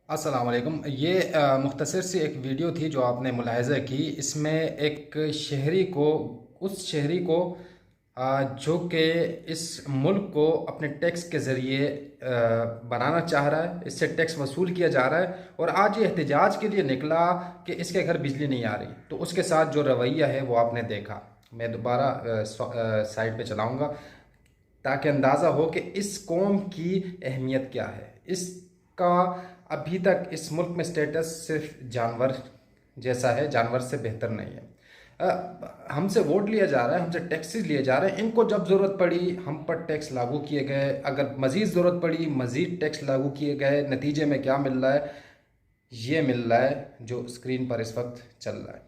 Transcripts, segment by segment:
अस्सलाम वालेकुम। ये मुख्तसर सी एक वीडियो थी जो आपने मुलाहिज़ा की। इसमें एक शहरी को, उस शहरी को जो कि इस मुल्क को अपने टैक्स के ज़रिए बनाना चाह रहा है, इससे टैक्स वसूल किया जा रहा है और आज ये एहतजाज के लिए निकला कि इसके घर बिजली नहीं आ रही, तो उसके साथ जो रवैया है वो आपने देखा। मैं दोबारा साइड पे चलाऊँगा ताकि अंदाज़ा हो कि इस कौम की अहमियत क्या है। इसका अभी तक इस मुल्क में स्टेटस सिर्फ जानवर जैसा है, जानवर से बेहतर नहीं है। हमसे वोट लिया जा रहा है, हमसे टैक्सेस लिए जा रहे हैं। इनको जब ज़रूरत पड़ी हम पर टैक्स लागू किए गए, अगर मज़ीद ज़रूरत पड़ी मज़ीद टैक्स लागू किए गए। नतीजे में क्या मिल रहा है? ये मिल रहा है जो स्क्रीन पर इस वक्त चल रहा है।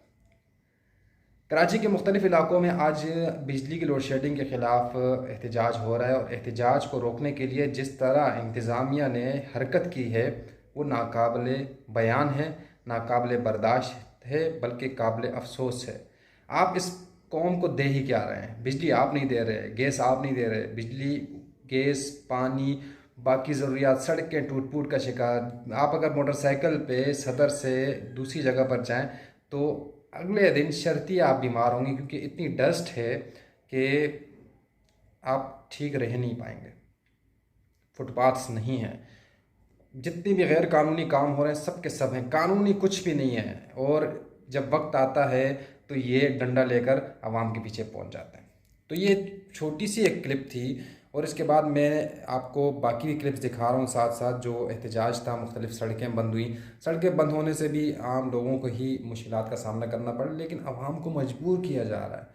कराची के मुख्तलिफ इलाकों में आज बिजली की लोड शेडिंग के ख़िलाफ़ एहतजाज हो रहा है और एहतजाज को रोकने के लिए जिस तरह इंतज़ामिया ने हरकत की है वो नाकाबिले बयान है, नाकाबिले बर्दाश्त है, बल्कि काबिले अफसोस है। आप इस कौम को दे ही क्या रहे हैं? बिजली आप नहीं दे रहे, गैस आप नहीं दे रहे, बिजली गैस पानी बाकी ज़रूरियात, सड़कें टूट फूट का शिकार। आप अगर मोटरसाइकिल पे सदर से दूसरी जगह पर जाएं तो अगले दिन शर्ती आप बीमार होंगे, क्योंकि इतनी डस्ट है कि आप ठीक रह नहीं पाएंगे। फुटपाथ्स नहीं हैं, जितनी भी गैर कानूनी काम हो रहे हैं सब के सब हैं, कानूनी कुछ भी नहीं है। और जब वक्त आता है तो ये डंडा लेकर आवाम के पीछे पहुंच जाते हैं। तो ये छोटी सी एक क्लिप थी और इसके बाद मैं आपको बाकी भी क्लिप्स दिखा रहा हूँ साथ साथ। जो एहतजाज था, मुख्तलिफ सड़कें बंद हुई। सड़कें बंद होने से भी आम लोगों को ही मुश्किलात का सामना करना पड़ा, लेकिन आवाम को मजबूर किया जा रहा है।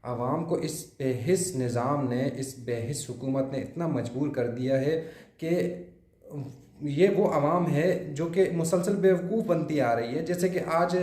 आवाम को इस बेहिस निज़ाम ने, इस बेहिस हुकूमत ने इतना मजबूर कर दिया है कि ये वो आवाम है जो कि मुसलसल बेवकूफ़ बनती आ रही है। जैसे कि आज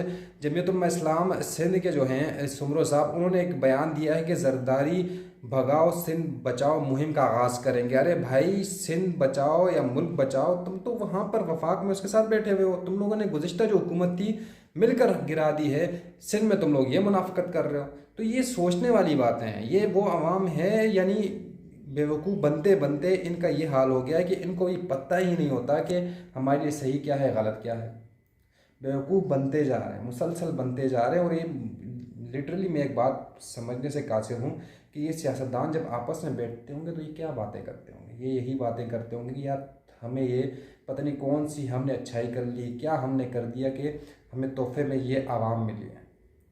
जमीयत उम्मा इस्लाम सिंध के जो हैं सुमरो साहब, उन्होंने एक बयान दिया है कि ज़रदारी भगाओ सिंध बचाओ मुहिम का आगाज़ करेंगे। अरे भाई, सिंध बचाओ या मुल्क बचाओ, तुम तो वहाँ पर वफाक में उसके साथ बैठे हुए हो। तुम लोगों ने गुज़िश्ता जो हुकूमत थी मिलकर गिरा दी है। सिंध में तुम लोग ये मुनाफिकत कर रहे हो। तो ये सोचने वाली बातें हैं। ये वो आवाम है, यानी बेवकूफ़ बनते बनते इनका ये हाल हो गया है कि इनको ये पता ही नहीं होता कि हमारे लिए सही क्या है, गलत क्या है। बेवकूफ़ बनते जा रहे हैं, मुसलसल बनते जा रहे हैं। और ये लिटरली मैं एक बात समझने से कासिर हूँ कि ये सियासतदान जब आपस में बैठते होंगे तो ये क्या बातें करते होंगे। ये यही बातें करते होंगे कि यार हमें ये पता नहीं कौन सी हमने अच्छाई कर ली, क्या हमने कर दिया कि हमें तोहफे में ये आवाम मिली है।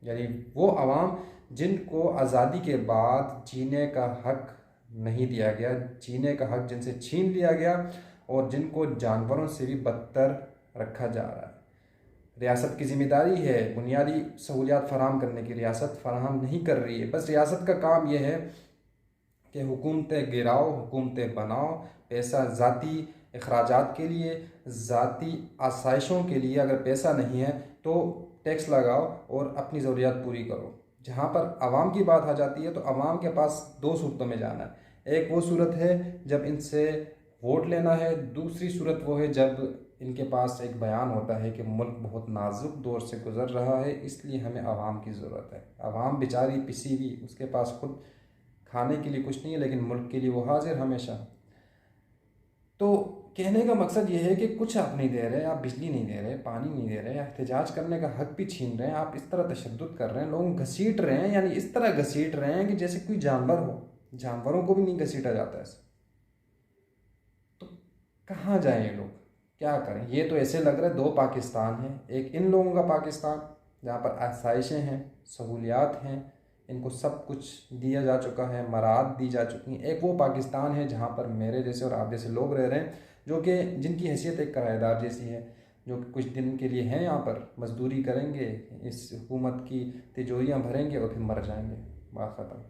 यानी वो आवाम जिनको आज़ादी के बाद जीने का हक नहीं दिया गया, जीने का हक जिनसे छीन लिया गया और जिनको जानवरों से भी बदतर रखा जा रहा है। रियासत की ज़िम्मेदारी है बुनियादी सहूलियात फराहम करने की, रियासत फराहम नहीं कर रही है। बस रियासत का काम यह है कि हुकूमतें गिराओ, हुकूमतें बनाओ, पैसा ज़ाती अखराजात के लिए, ज़ाती आसाइशों के लिए अगर पैसा नहीं है तो टैक्स लगाओ और अपनी ज़रूरियात पूरी करो। जहाँ पर आवाम की बात आ जाती है तो आवाम के पास दो सूरतों में जाना है। एक वो सूरत है जब इनसे वोट लेना है, दूसरी सूरत वो है जब इनके पास एक बयान होता है कि मुल्क बहुत नाजुक दौर से गुज़र रहा है, इसलिए हमें आवाम की ज़रूरत है। आवाम बेचारी पिसी हुई, उसके पास खुद खाने के लिए कुछ नहीं है, लेकिन मुल्क के लिए वो हाजिर हमेशा। तो कहने का मकसद ये है कि कुछ आप नहीं दे रहे, आप बिजली नहीं दे रहे, पानी नहीं दे रहे, एहतजाज करने का हक भी छीन रहे हैं। आप इस तरह तशद्दुद कर रहे हैं, लोग घसीट रहे हैं, यानी इस तरह घसीट रहे हैं कि जैसे कोई जानवर हो। जानवरों को भी नहीं घसीटा जाता ऐसे। तो कहाँ जाएं ये लोग, क्या करें? ये तो ऐसे लग रहा है दो पाकिस्तान हैं। एक इन लोगों का पाकिस्तान जहाँ पर आसाइशें हैं, सहूलियात हैं, इनको सब कुछ दिया जा चुका है, मराद दी जा चुकी हैं। एक वो पाकिस्तान है जहाँ पर मेरे जैसे और आप जैसे लोग रह रहे हैं, जो कि जिनकी हैसियत एक किराएदार जैसी है, जो कि कुछ दिन के लिए हैं यहाँ पर, मजदूरी करेंगे, इस हुकूमत की तिजोरियाँ भरेंगे और फिर मर जाएंगे। बात ख़त्म।